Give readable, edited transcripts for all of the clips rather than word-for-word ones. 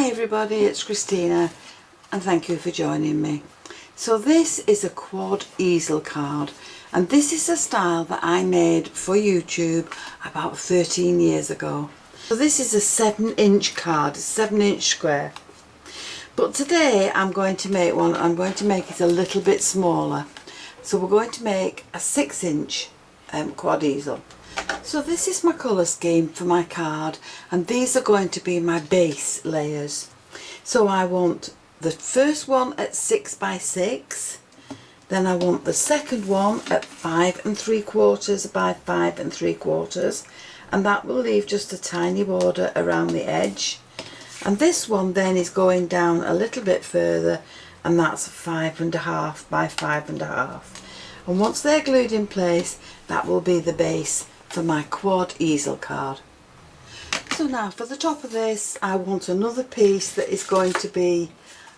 Hi everybody, it's Christina and thank you for joining me. So this is a quad easel card and this is a style that I made for YouTube about 13 years ago. So this is a 7-inch card, a 7-inch square. But today I'm going to make one, I'm going to make it a little bit smaller. So we're going to make a 6-inch quad easel. So this is my colour scheme for my card and these are going to be my base layers. So I want the first one at 6 by 6, then I want the second one at 5 3/4 by 5 3/4, and that will leave just a tiny border around the edge. And this one then is going down a little bit further and that's 5 1/2 by 5 1/2. And once they're glued in place, that will be the base for my quad easel card. So now for the top of this, I want another piece that is going to be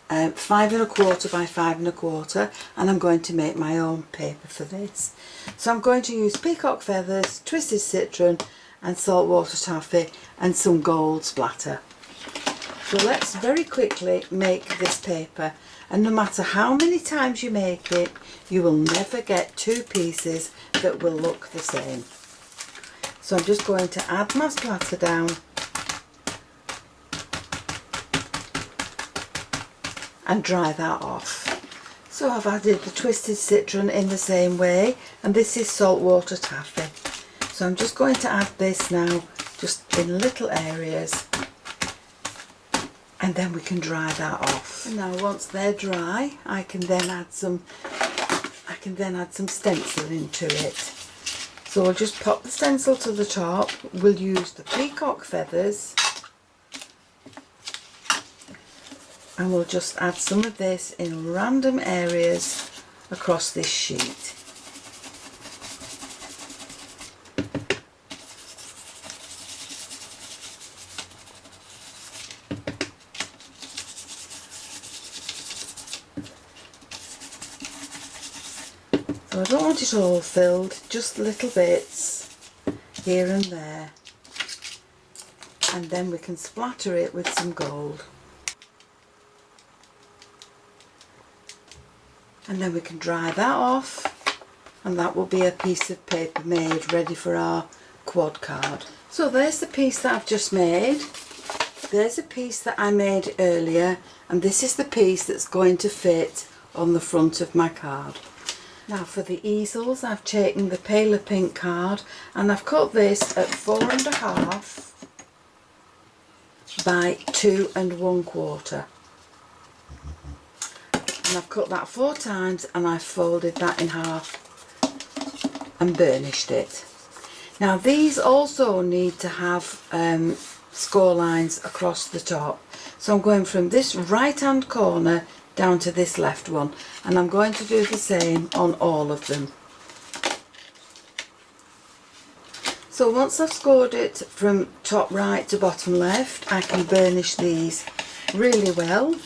5 1/4 by 5 1/4, and I'm going to make my own paper for this. So I'm going to use peacock feathers, twisted citron and saltwater taffy and some gold splatter. So let's very quickly make this paper, and no matter how many times you make it, you will never get two pieces that will look the same. So I'm just going to add my splatter down and dry that off. So I've added the twisted citron in the same way, and this is saltwater taffy. So I'm just going to add this now just in little areas, and then we can dry that off. And now once they're dry, I can then add some stenciling to it. So we'll just pop the stencil to the top. We'll use the peacock feathers and we'll just add some of this in random areas across this sheet. So I don't want it all filled, just little bits here and there, and then we can splatter it with some gold, and then we can dry that off, and that will be a piece of paper made ready for our quad card. So there's the piece that I've just made, there's a piece that I made earlier, and this is the piece that's going to fit on the front of my card. Now for the easels, I've taken the paler pink card and I've cut this at 4 1/2 by 2 1/4. And I've cut that 4 times and I've folded that in half and burnished it. Now these also need to have score lines across the top. So I'm going from this right hand corner down to this left one, and I'm going to do the same on all of them. So once I've scored it from top right to bottom left, I can burnish these really well.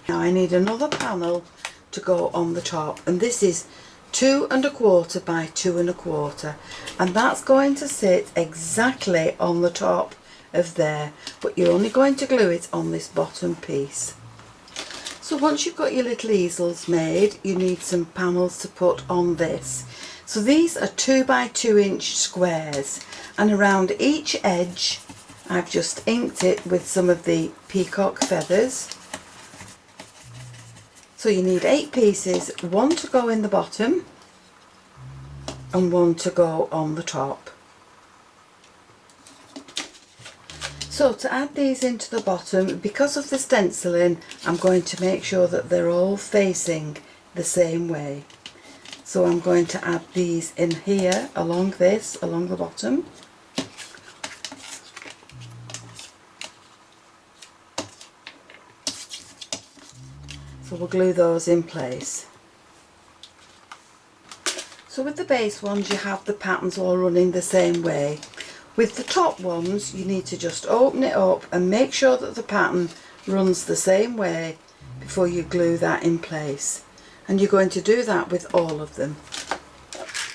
Now I need another panel to go on the top, and this is 2 1/4 by 2 1/4, and that's going to sit exactly on the top of there, but you're only going to glue it on this bottom piece. So once you've got your little easels made, you need some panels to put on this. So these are 2 by 2 inch squares, and around each edge I've just inked it with some of the peacock feathers. So you need 8 pieces, 1 to go in the bottom and 1 to go on the top. So to add these into the bottom, because of the stenciling, I'm going to make sure that they're all facing the same way. So I'm going to add these in here, along the bottom. So we'll glue those in place. So with the base ones, you have the patterns all running the same way. With the top ones, you need to just open it up and make sure that the pattern runs the same way before you glue that in place. And you're going to do that with all of them.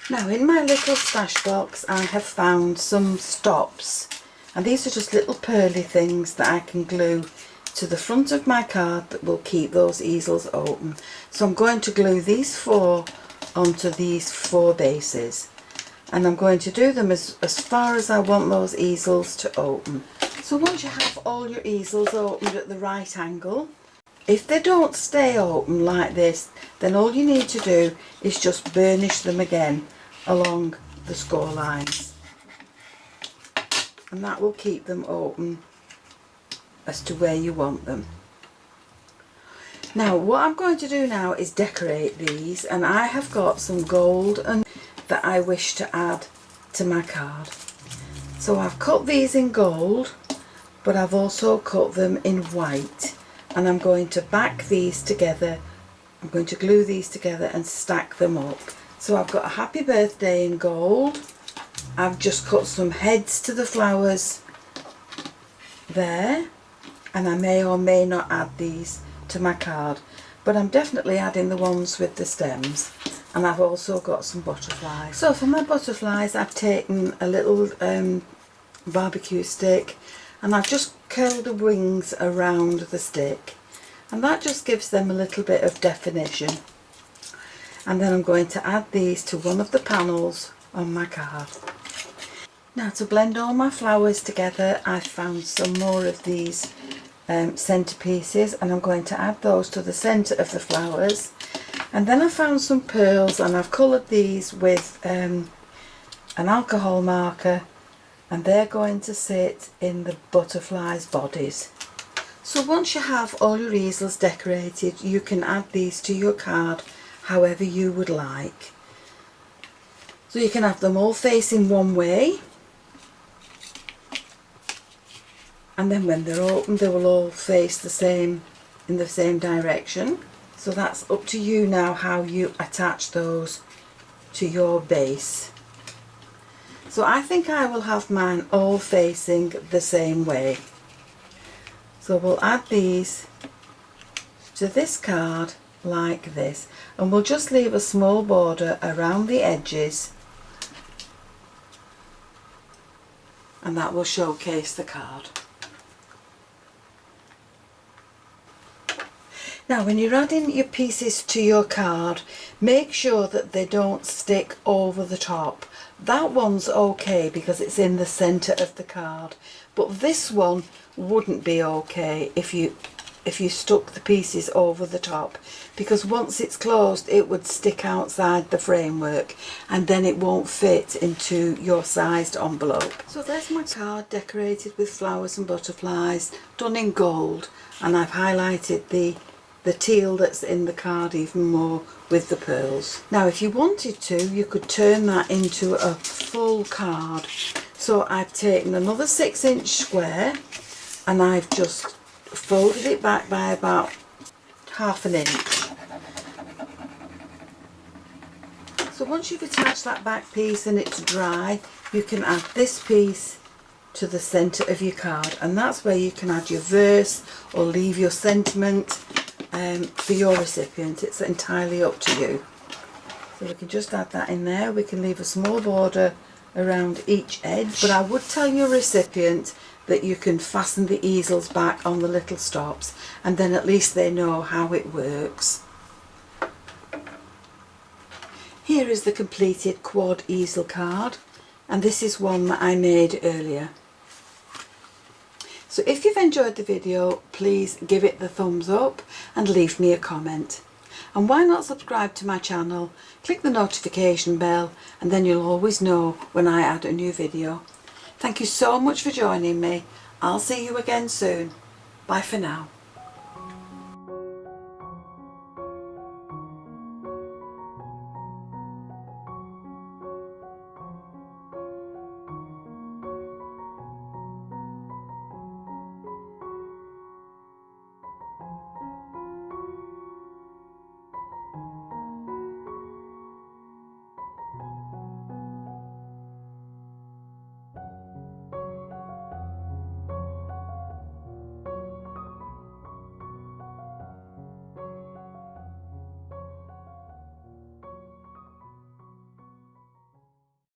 Now in my little stash box, I have found some stops, and these are just little pearly things that I can glue to the front of my card that will keep those easels open. So I'm going to glue these 4 onto these 4 bases, and I'm going to do them as far as I want those easels to open. So once you have all your easels opened at the right angle, if they don't stay open like this, then all you need to do is just burnish them again along the score lines, and that will keep them open as to where you want them. Now what I'm going to do now is decorate these, and I have got some gold and that I wish to add to my card. So I've cut these in gold, but I've also cut them in white, and I'm going to back these together. I'm going to glue these together and stack them up. So I've got a happy birthday in gold. I've just cut some heads to the flowers there, and I may or may not add these to my card, but I'm definitely adding the ones with the stems. And I've also got some butterflies. So for my butterflies, I've taken a little barbecue stick, and I've just curled the wings around the stick, and that just gives them a little bit of definition. And then I'm going to add these to one of the panels on my card. Now to blend all my flowers together, I've found some more of these centerpieces, and I'm going to add those to the center of the flowers. And then I found some pearls, and I've coloured these with an alcohol marker, and they're going to sit in the butterflies' bodies. So once you have all your easels decorated, you can add these to your card however you would like. So you can have them all facing one way, and then when they're open they will all face the same, in the same direction. So that's up to you now how you attach those to your base. So I think I will have mine all facing the same way. So we'll add these to this card like this, and we'll just leave a small border around the edges, and that will showcase the card. Now when you're adding your pieces to your card, make sure that they don't stick over the top. That one's okay because it's in the centre of the card, but this one wouldn't be okay if you stuck the pieces over the top, because once it's closed it would stick outside the framework and then it won't fit into your sized envelope. So there's my card decorated with flowers and butterflies, done in gold, and I've highlighted the teal that's in the card even more with the pearls. Now if you wanted to, you could turn that into a full card. So I've taken another 6-inch square and I've just folded it back by about ½ an inch. So once you've attached that back piece and it's dry, you can add this piece to the centre of your card, and that's where you can add your verse or leave your sentiment for your recipient. It's entirely up to you. So we can just add that in there. We can leave a small border around each edge, but I would tell your recipient that you can fasten the easels back on the little stops, and then at least they know how it works. Here is the completed quad easel card, and this is one that I made earlier. So if you've enjoyed the video, please give it the thumbs up and leave me a comment. And why not subscribe to my channel, click the notification bell, and then you'll always know when I add a new video. Thank you so much for joining me. I'll see you again soon. Bye for now.